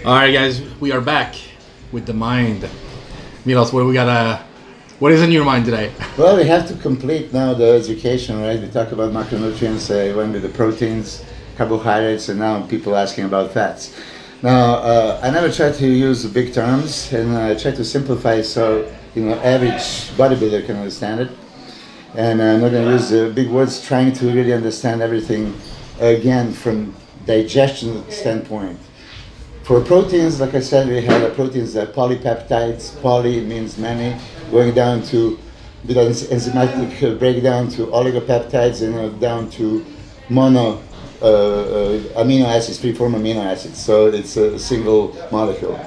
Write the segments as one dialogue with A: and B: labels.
A: All right, guys, we are back with the mind. Milos, what is in your mind today?
B: Well, we have to complete now the education, right? We talk about macronutrients, went with the proteins, carbohydrates, and now people asking about fats. Now, I never try to use big terms, and I try to simplify so average bodybuilder can understand it. And I'm not going to use big words, trying to really understand everything again from digestion standpoint. For proteins, like I said, we have proteins that polypeptides. Poly means many, going down to enzymatic breakdown to oligopeptides and down to mono amino acids, free-form amino acids. So it's a single molecule.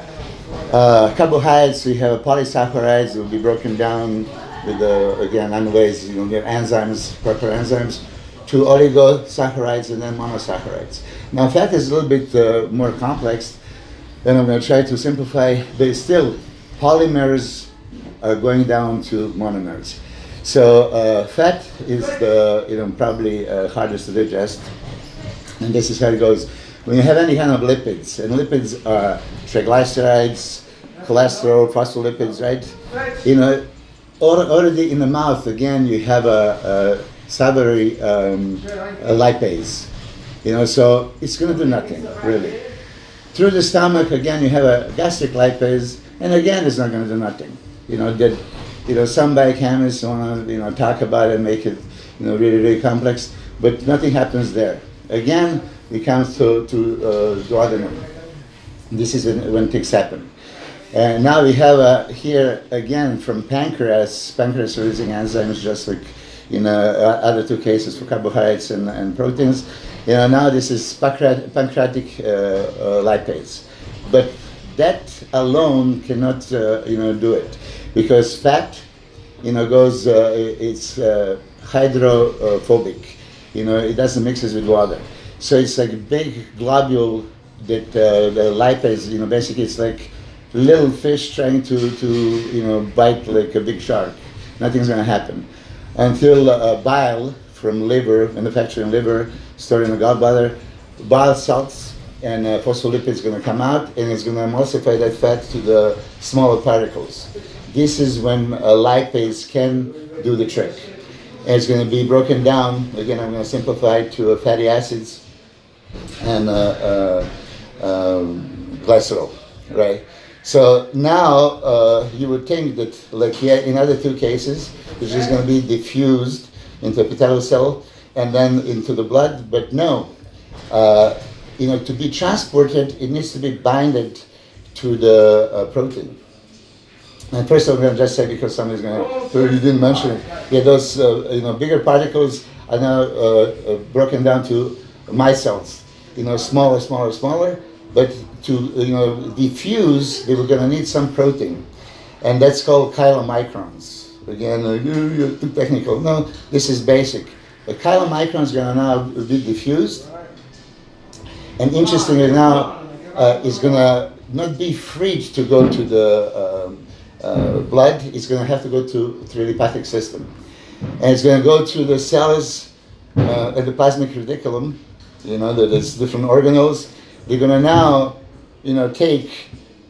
B: Carbohydrates, we have polysaccharides. It will be broken down with again amylase, enzymes, proper enzymes, to oligosaccharides and then monosaccharides. Now, fat is a little bit more complex. Then I'm going to try to simplify, but still, polymers are going down to monomers. So fat is probably hardest to digest, and this is how it goes. When you have any kind of lipids, and lipids are triglycerides, cholesterol, phospholipids, right? Already in the mouth, again, you have a salivary lipase. So it's going to do nothing, really. Through the stomach, again, you have a gastric lipase, and again, it's not going to do nothing. Some biochemists want to, talk about it and make it, really, really complex, but nothing happens there. Again, it comes to duodenum. This is when things happen. And now we have here, again, from pancreas releasing enzymes, just like in other two cases for carbohydrates and proteins. Now this is pancreatic lipase, but that alone cannot, do it, because fat, goes, it's hydrophobic. It doesn't mix it with water, so it's like a big globule that the lipase, basically it's like little fish trying to bite like a big shark. Nothing's going to happen until bile from liver, manufacturing liver, stored in the gallbladder, bile salts and phospholipids going to come out, and it's going to emulsify that fat to the smaller particles. This is when lipase can do the trick. And it's going to be broken down, again I'm going to simplify it, to fatty acids and glycerol, right? So now you would think that, like in other two cases, it's just going to be diffused into epithelial cell and then into the blood, but no. To be transported, it needs to be binded to the protein. And first I'm going to just say, because somebody's going to, you didn't mention it, those bigger particles are now broken down to micelles, smaller, but to diffuse, they were going to need some protein, and that's called chylomicrons. Again, you're too technical. No, this is basic. The chylomicrons are going to now be diffused, and interestingly now, it's going to not be free to go to the blood. It's going to have to go through the lymphatic system, and it's going to go to the cells at the plasmic reticulum. There's different organelles. They're going to now, take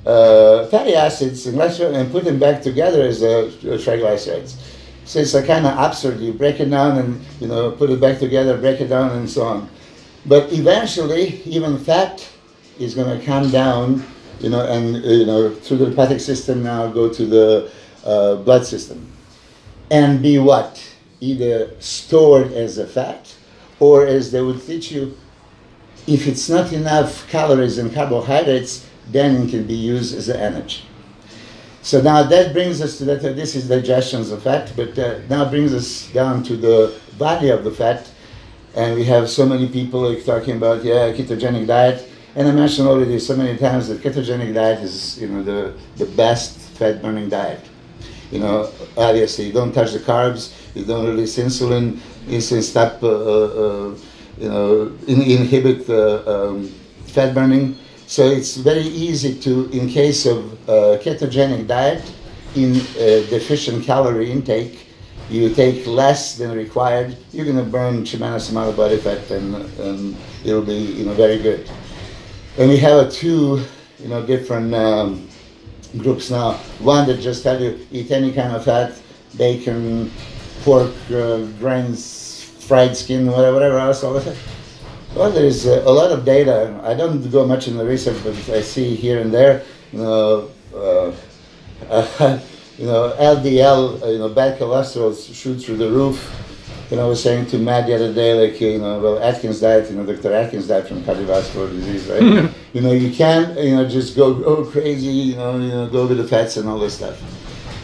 B: fatty acids and put them back together as triglycerides. So it's kind of absurd. You break it down and put it back together, break it down, and so on. But eventually, even fat is going to come down, and through the lymphatic system now go to the blood system, and be what? Either stored as a fat, or as they would teach you, if it's not enough calories and carbohydrates, then it can be used as an energy. So now that brings us to that. This is digestion of fat, but now brings us down to the body of the fat, and we have so many people talking about ketogenic diet. And I mentioned already so many times that ketogenic diet is the best fat burning diet. Obviously you don't touch the carbs, you don't release insulin stop inhibit fat burning. So it's very easy to, in case of ketogenic diet, in deficient calorie intake, you take less than required, you're going to burn tremendous amount of body fat, and it'll be very good. And we have two different groups now. One that just tell you eat any kind of fat, bacon, pork, grains, fried skin, whatever else, all of it. Well, there is a lot of data. I don't go much in the research, but I see here and there, LDL, bad cholesterol shoots through the roof. I was saying to Matt the other day, like, Atkins diet, Dr. Atkins died from cardiovascular disease, right? You can't, just go crazy, go with the fats and all this stuff.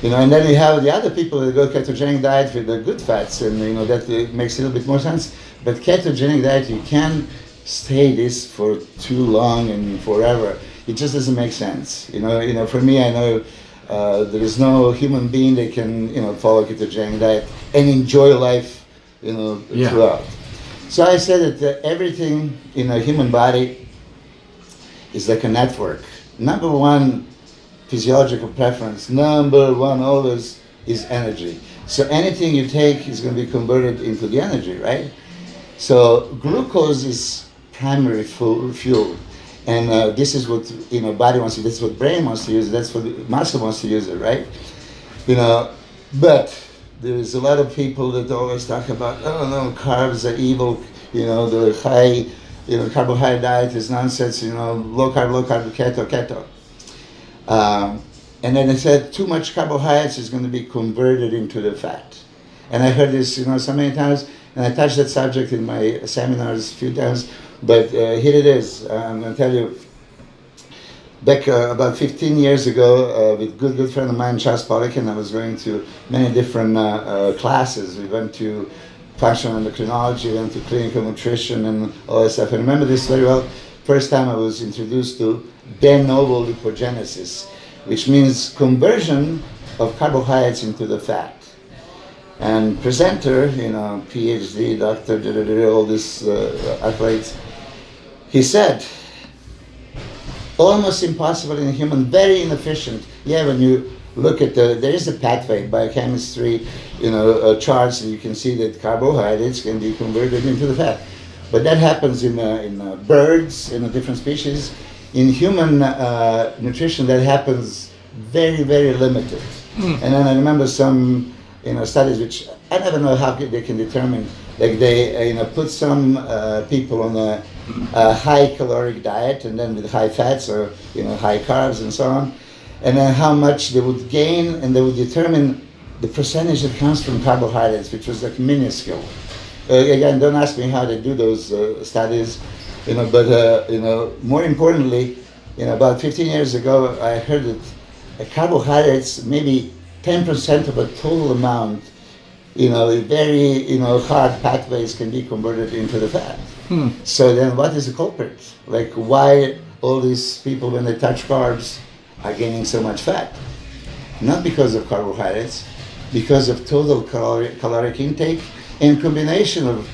B: And then you have the other people that go ketogenic diet with the good fats, and, that makes a little bit more sense. But ketogenic diet, you can't stay this for too long and forever. It just doesn't make sense. For me, I know there is no human being that can, follow ketogenic diet and enjoy life, throughout. So I said that everything in a human body is like a network. Number one physiological preference, number one always is energy. So anything you take is going to be converted into the energy, right? So glucose is primary fuel. And this is what body wants to use, that's what brain wants to use, that's what muscle wants to use it, right? But there's a lot of people that always talk about, oh no, carbs are evil, the high, carbohydrate diet is nonsense, low carb, keto. And then they said too much carbohydrates is going to be converted into the fat. And I heard this, so many times, and I touched that subject in my seminars a few times, but here it is. I'm going to tell you, back about 15 years ago, with good friend of mine, Charles Poliquin, I was going to many different classes. We went to functional endocrinology, we went to clinical nutrition and all that stuff. I remember this very well. First time I was introduced to de novo lipogenesis, which means conversion of carbohydrates into the fat. And presenter, PhD, doctor, all these accolades, he said, almost impossible in a human, very inefficient. Yeah, when you look at there is a pathway, biochemistry, charts, and you can see that carbohydrates can be converted into the fat. But that happens in birds, in a different species. In human nutrition, that happens very, very limited. And then I remember some studies which I never know how they can determine. Like they put some people on a high caloric diet and then with high fats or high carbs and so on, and then how much they would gain, and they would determine the percentage that comes from carbohydrates, which was like minuscule. Again, don't ask me how they do those studies, but more importantly, about 15 years ago, I heard that carbohydrates, maybe 10% of a total amount, very hard pathways can be converted into the fat. So then what is the culprit? Like, why all these people, when they touch carbs, are gaining so much fat? Not because of carbohydrates, because of total caloric intake and combination of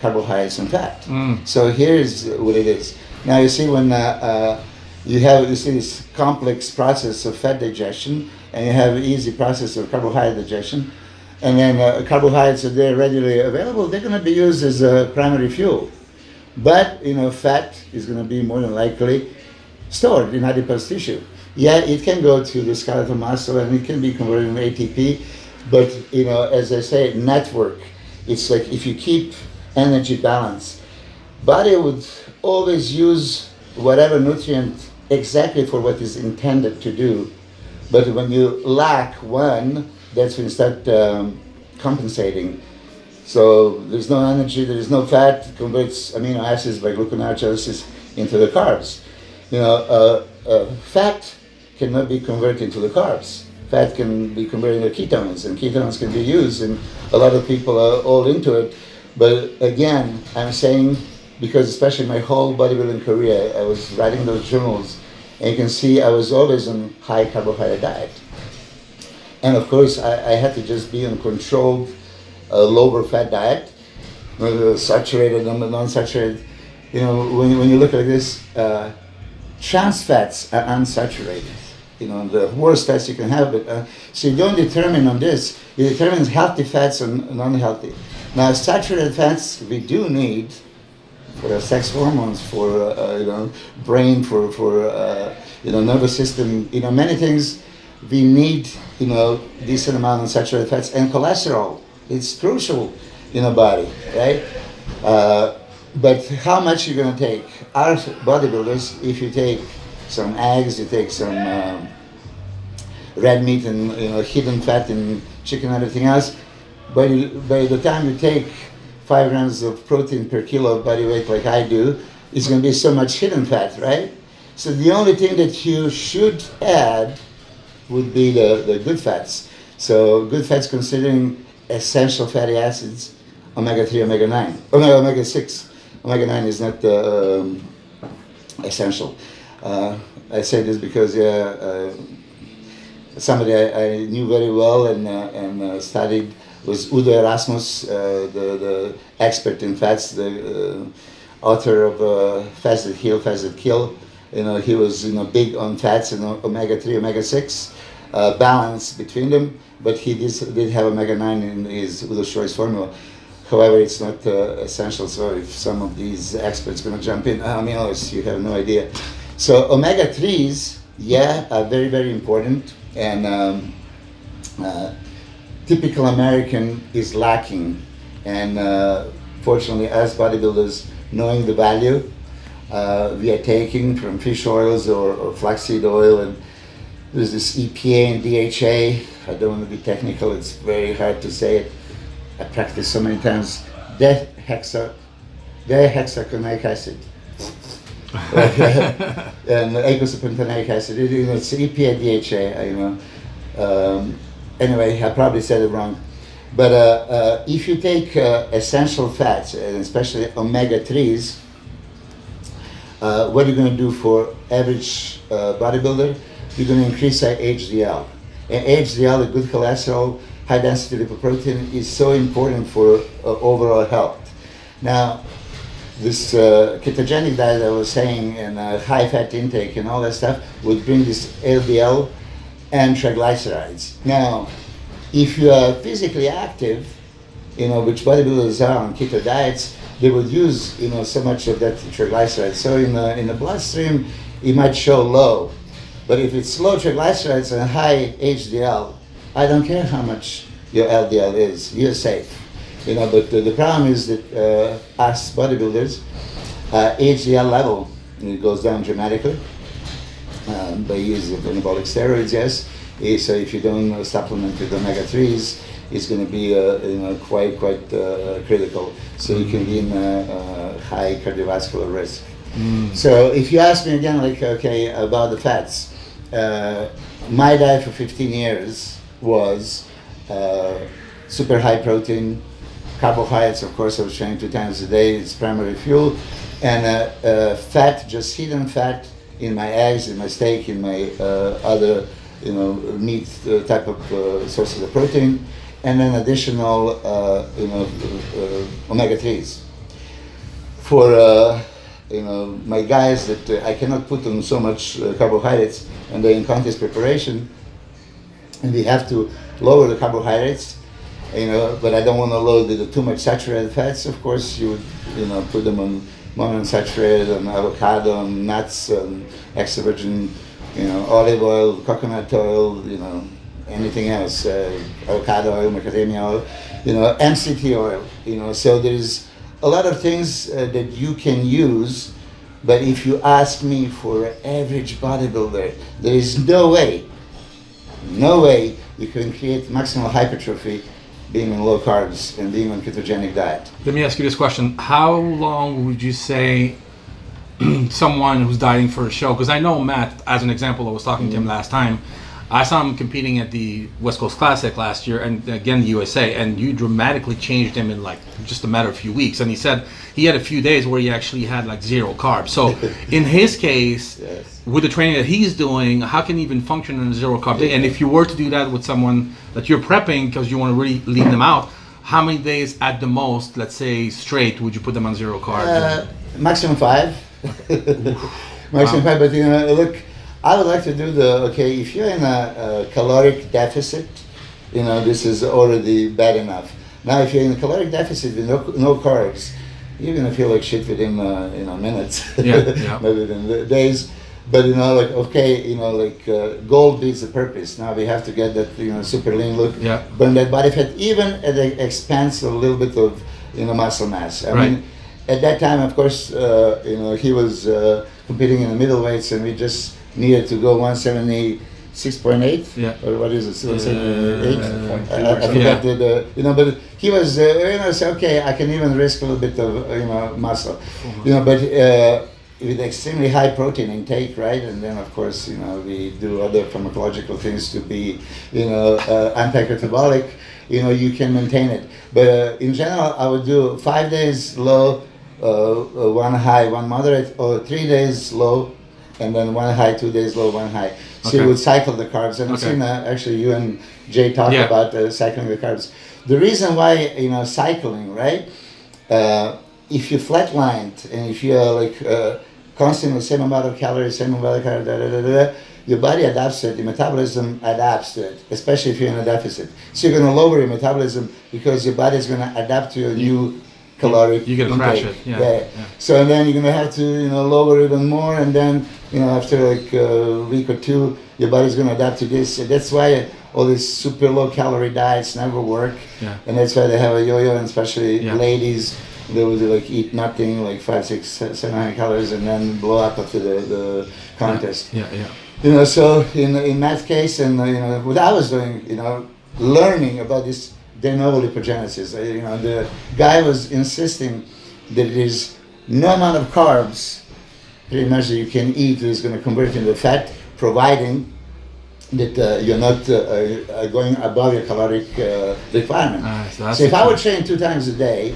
B: carbohydrates and fat. So here's what it is. Now you see when you see this complex process of fat digestion, and you have an easy process of carbohydrate digestion, and then carbohydrates are there readily available, they're going to be used as a primary fuel. But fat is going to be more than likely stored in adipose tissue. Yeah, it can go to the skeletal muscle and it can be converted into ATP, but as I say, network. It's like if you keep energy balance, body would always use whatever nutrient exactly for what is intended to do. But when you lack one, that's when you start compensating. So there's no energy, there is no fat, converts amino acids by gluconeogenesis into the carbs. Fat cannot be converted into the carbs. Fat can be converted into ketones, and ketones can be used, and a lot of people are all into it. But again, I'm saying, because especially my whole bodybuilding career, I was writing those journals, and you can see I was always on high carbohydrate diet. And of course, I had to just be on controlled lower fat diet, saturated and non-saturated. When you look at this, trans fats are unsaturated. The worst fats you can have. But so you don't determine on this. You determine healthy fats and non-healthy. Now, saturated fats we do need for sex hormones, for brain, for nervous system. Many things we need. Decent amount of saturated fats and cholesterol. It's crucial in a body, right? But how much you're going to take? Our bodybuilders, if you take some eggs, you take some red meat and hidden fat and chicken and everything else, by the time you take 5 grams of protein per kilo of body weight like I do, it's going to be so much hidden fat, right? So the only thing that you should add would be the good fats. So good fats considering essential fatty acids, omega-3, omega-9, omega-6. Omega-9 is not essential. I say this because somebody I knew very well and studied was Udo Erasmus, the expert in fats, the author of Fats That Heal, Fats That Kill. He was big on fats and omega-3, omega-6, balance between them, but he did have omega-9 in his Udo's Choice formula. However, it's not essential, so if some of these experts are going to jump in, Milos, you have no idea. So omega-3s, are very, very important, and typical American is lacking, and fortunately, as bodybuilders, knowing the value, we are taking from fish oils or flaxseed oil, and there's this EPA and DHA. I don't want to be technical, it's very hard to say it. I practiced so many times. Dihexaconaic acid and eicosapentaenoic acid. It's EPA, DHA. Anyway, I probably said it wrong. But if you take essential fats, and especially omega-3s, what are you going to do for average bodybuilder? You're going to increase our HDL. And HDL, a good cholesterol, high density lipoprotein, is so important for overall health. Now, this ketogenic diet I was saying, and high fat intake and all that stuff would bring this LDL and triglycerides. Now, if you are physically active, which bodybuilders are on keto diets, they would use so much of that triglycerides. So in the bloodstream, it might show low, but if it's low triglycerides and high HDL, I don't care how much your LDL is, you're safe. But the problem is that us bodybuilders, HDL level, it goes down dramatically by use of anabolic steroids, yes. So if you don't supplement with omega-3s, it's going to be quite critical. So you can be in high cardiovascular risk. So if you ask me again, about the fats, my diet for 15 years was super high protein, carbohydrates, of course I was training 2 times a day, it's primary fuel, and fat, just hidden fat in my eggs, in my steak, in my other meat type of sources of protein, and then additional omega-3s. For my guys that I cannot put on so much carbohydrates and they're in contest preparation, and we have to lower the carbohydrates, but I don't want to load the too much saturated fats. Of course, you would put them on monounsaturated, on avocado, on nuts, on extra virgin, olive oil, coconut oil, anything else, avocado oil, macadamia oil, MCT oil, so there's a lot of things that you can use, but if you ask me for an average bodybuilder, there is no way you can create maximal hypertrophy being on low carbs and being on ketogenic diet.
A: Let me ask you this question. How long would you say someone who's dieting for a show, because I know Matt, as an example, I was talking to him last time, I saw him competing at the West Coast Classic last year and again the USA, and you dramatically changed him in just a matter of a few weeks. And he said he had a few days where he actually had 0 carbs. So in his case, yes, with the training that he's doing, how can he even function on a 0 carb day? And if you were to do that with someone that you're prepping because you want to really lean them out, how many days at the most, let's say straight, would you put them on 0 carbs?
B: Maximum 5. Maximum 5, but look, I would like to do if you're in a caloric deficit, this is already bad enough. Now, if you're in a caloric deficit with no carbs, you're gonna feel like shit within minutes,
A: Yeah.
B: maybe within days. But like okay, like goal beats the purpose. Now we have to get that super lean look,
A: Yeah.
B: burn that body fat, even at the expense of a little bit of muscle mass. I
A: Right.
B: mean, at that time, of course, he was competing in the middleweights, and we just needed to go 176.8.
A: Yeah.
B: Or what is it? 178. I
A: Yeah.
B: forgot but he was say, okay, I can even risk a little bit of muscle, but with extremely high protein intake, right? And then of course we do other pharmacological things to be anti-catabolic. You can maintain it, but in general, I would do 5 days low, one high, one moderate, or 3 days low, and then one high, 2 days low, one high. So you would cycle the carbs. And I've seen actually you and Jay talk about cycling the carbs. The reason why cycling, right? If you flatlined and if you're like constantly same amount of calories, same amount of calories, your body adapts to it, your metabolism adapts to it, especially if you're in a deficit. So you're going to lower your metabolism because your body is going to adapt to your new caloric
A: You're going to crash it. Yeah.
B: So then you're going to have to lower even more, and then after like a week or two, your body's going to adapt to this. And that's why all these super low calorie diets never work.
A: Yeah.
B: And that's why they have a yo-yo, and especially ladies. They would like eat nothing, like 500, 600, 700 calories, and then blow up after the contest.
A: Yeah.
B: So in that case, and what I was doing, learning about this de novo lipogenesis. The guy was insisting that there's no amount of carbs, pretty much, that you can eat that is going to convert into fat, providing that you're not going above your caloric requirement. So if I would train 2 times a day,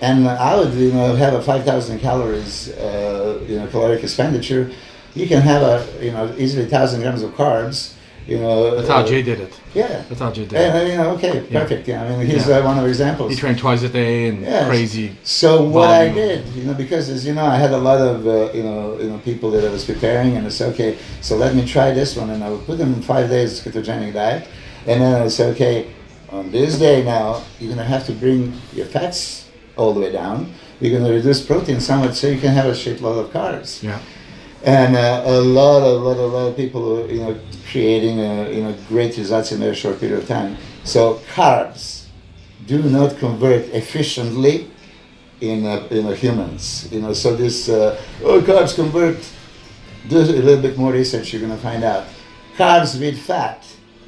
B: and I would have a 5,000 calories caloric expenditure, you can have easily 1,000 grams of carbs.
A: That's how Jay did it.
B: Yeah.
A: That's how Jay did it.
B: Okay, perfect. Yeah. I mean, he's one of the examples.
A: He trained twice a day and crazy.
B: So what I did, because as I had a lot of people that I was preparing, and I said, okay, so let me try this one, and I would put them in 5 days ketogenic diet, and then I would say, okay, on this day now, you're gonna have to bring your fats all the way down. You're gonna reduce protein somewhat, so you can have a shitload of carbs.
A: Yeah.
B: And a lot of people creating great results in a very short period of time. So carbs do not convert efficiently in humans. So this carbs convert. Do a little bit more research, you're going to find out. Carbs with fat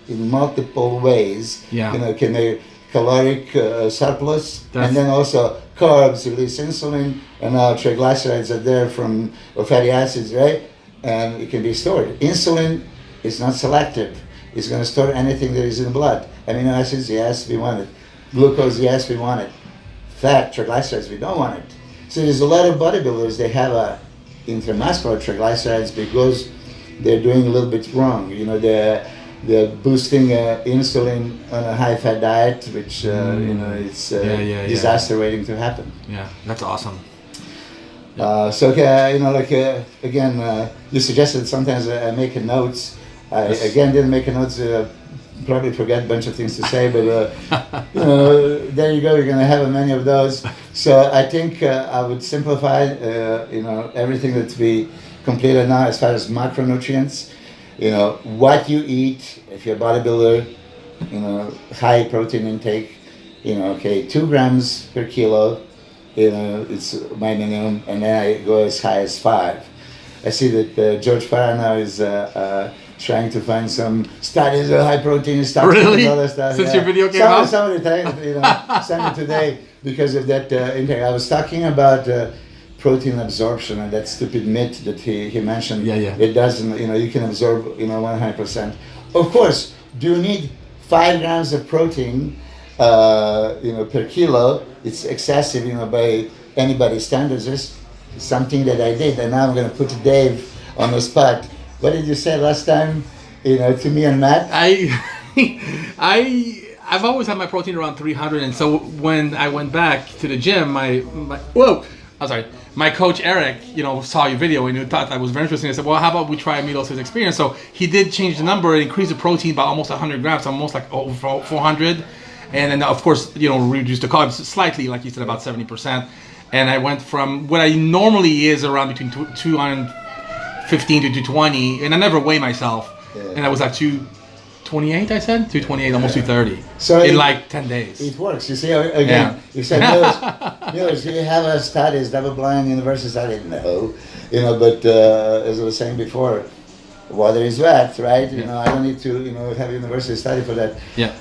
B: in multiple ways.
A: Yeah.
B: Can make caloric surplus, and then also carbs release insulin, and now triglycerides are there from fatty acids, right? And it can be stored. Insulin is not selective. It's going to store anything that is in the blood. Amino acids, yes, we want it. Glucose, yes, we want it. Fat, triglycerides, we don't want it. So there's a lot of bodybuilders, they have intramuscular triglycerides because they're doing a little bit wrong. They're boosting insulin on a high-fat diet, which it's disaster waiting to happen.
A: Yeah, that's awesome.
B: Again, you suggested sometimes I make notes. I again didn't make notes. Probably forget a bunch of things to say, but there you go. You're gonna have many of those. So I think I would simplify, everything that we completed now as far as macronutrients. What you eat, if you're a bodybuilder, high protein intake, 2 grams per kilo, it's my minimum, and then I go as high as 5. I see that George Farah now is trying to find some studies of high protein stuff.
A: Really?
B: And other stuff.
A: Since your video came out?
B: Some of the time, sent it today because of that intake. I was talking about protein absorption and that stupid myth that he mentioned. It doesn't, you can absorb 100%. Of course, do you need 5 grams of protein per kilo? It's excessive, by anybody's standards. It's something that I did, and now I'm going to put Dave on the spot. What did you say last time, to me and Matt?
A: I've always had my protein around 300, and so when I went back to the gym, my coach Eric, saw your video and he thought that was very interesting. I said, well, how about we try Milos'S experience? So he did change the number, increase the protein by almost 100 grams, almost like over 400. And then, of course, reduce the carbs slightly, like you said, about 70%. and I went from what I normally is around between 215 to 220, and I never weigh myself, and I was like 228. I said 228, almost 230.
B: So
A: in like 10 days.
B: It works. You see, again, you said, Milos'S, do you have a studies, double-blind university study? No, but as I was saying before, water is wet, right? I don't need to, have a university study for that.
A: Yeah.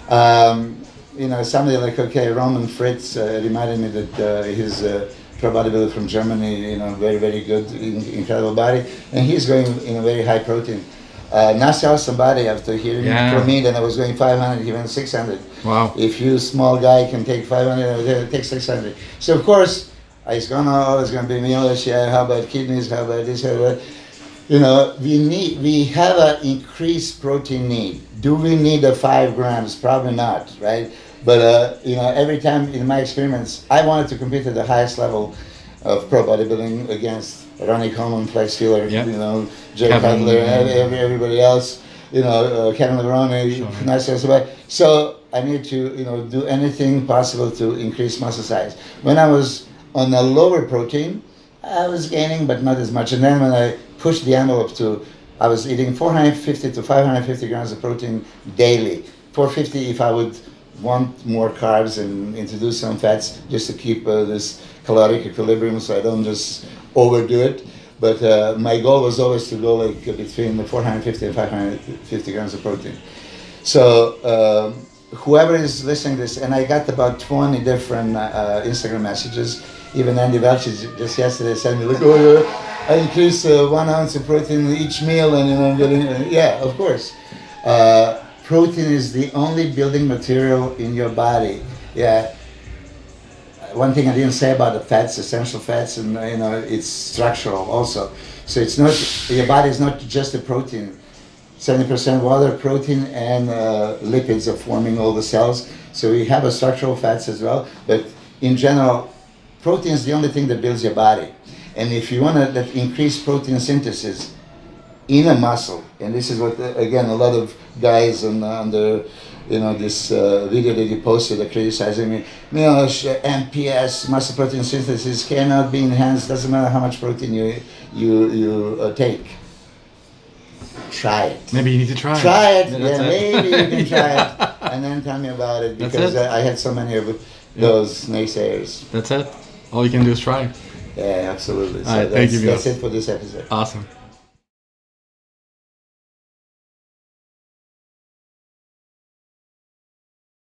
B: Somebody like, Roman Fritz reminded me that he's a pro bodybuilder from Germany, very, very good, incredible body, and he's going very high protein. Now saw somebody after hearing from me that I was going 500, he went 600.
A: Wow.
B: If you small guy can take 500, take 600. So of course, it's always going to be Milos'S, how about kidneys, how about this, how about... we have an increased protein need. Do we need the 5 grams? Probably not, right? But, every time in my experiments, I wanted to compete at the highest level of pro bodybuilding against Ronnie Coleman, Flex Wheeler, Jay Cutler, everybody else, Kevin Levrone, sure. So I need to, do anything possible to increase muscle size. When I was on a lower protein, I was gaining, but not as much. And then when I pushed the envelope I was eating 450 to 550 grams of protein daily. 450 if I would want more carbs and introduce some fats just to keep this caloric equilibrium so I don't just overdo it. But my goal was always to go like between the 450 and 550 grams of protein. So whoever is listening to this, and I got about 20 different Instagram messages. Even Andy Welch just yesterday sent me, look, I increased 1 ounce of protein each meal, and I'm getting, of course. Protein is the only building material in your body. One thing I didn't say about the fats, essential fats, and it's structural also. So it's not, your body is not just a protein. 70% water, protein, and lipids are forming all the cells. So we have a structural fats as well, but in general, protein is the only thing that builds your body. And if you want to increase protein synthesis in a muscle, and this is what, again, a lot of guys on the this video that you posted are criticizing me. MPS, muscle protein synthesis, cannot be enhanced, doesn't matter how much protein you take. Try it.
A: Maybe you need to try it.
B: Try it, maybe you can try it, and then tell me about it, because I had so many of those naysayers.
A: That's it. All you can do is try.
B: Yeah, absolutely. So
A: thank you,
B: that's it for this episode.
A: Awesome.